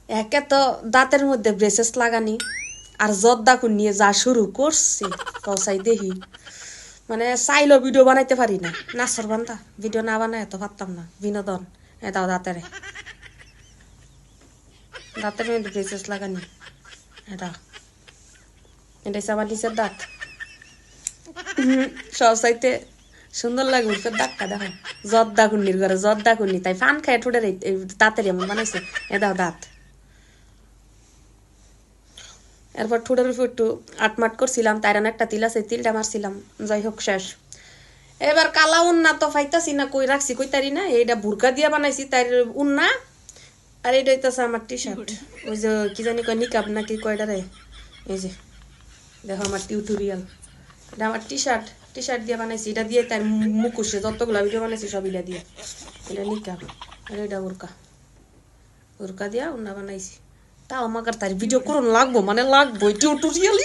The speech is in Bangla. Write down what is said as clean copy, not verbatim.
একে তো দাঁতের মধ্যে ব্রেসেস লাগানি আর জর্দাকুন নিয়ে যা শুরু করছে কসাই দেখি মানে চাইলেও ভিডিও বানাইতে পারি না নাচর বান্ধা ভিডিও না বানায় এত পারতাম না বিনোদন এটাও দাঁতের মধ্যে ব্রেসেস লাগানি এটা এটাই আমার নিচের দাঁত সব চাইতে সুন্দর লাগে উঠে দাঁতটা দেখো জর্দা কুন্নির ঘরে জর্দা কুন্নি তাই ফান খায় ঠোঁটের দাঁতের এমন বানাইছে এ দাও দাঁত এরপর ঠোঁটের উপর একটু আটমাট করছিলাম তাইরান একটা তিল আছে তিলটা মারছিলাম যাই হোক শেষ এবার কালা উন্না তো ফাইতাছি না কই রাখছি কই তারি না এইটা ভুরকা দিয়া বানাইছি তার উন্না আর এইটা হইতাছে আমার টি শার্ট ওই যে কি জানি কয় নিকাব নাকি কয়টা রে এই যে দেখো আমার টিউটোরিয়াল এটা আমার টি শার্ট দিয়ে বানাইছি এটা দিয়ে তার মুখোশে যতগুলো ভিডিও বানাইছি সব এটা দিয়ে এটা নিকাব আর এটা উরকা দিয়া উন্না বানাইছি তাও আমাকে তার ভিডিও করুন লাগবো মানে লাগবো টিউটোরিয়াল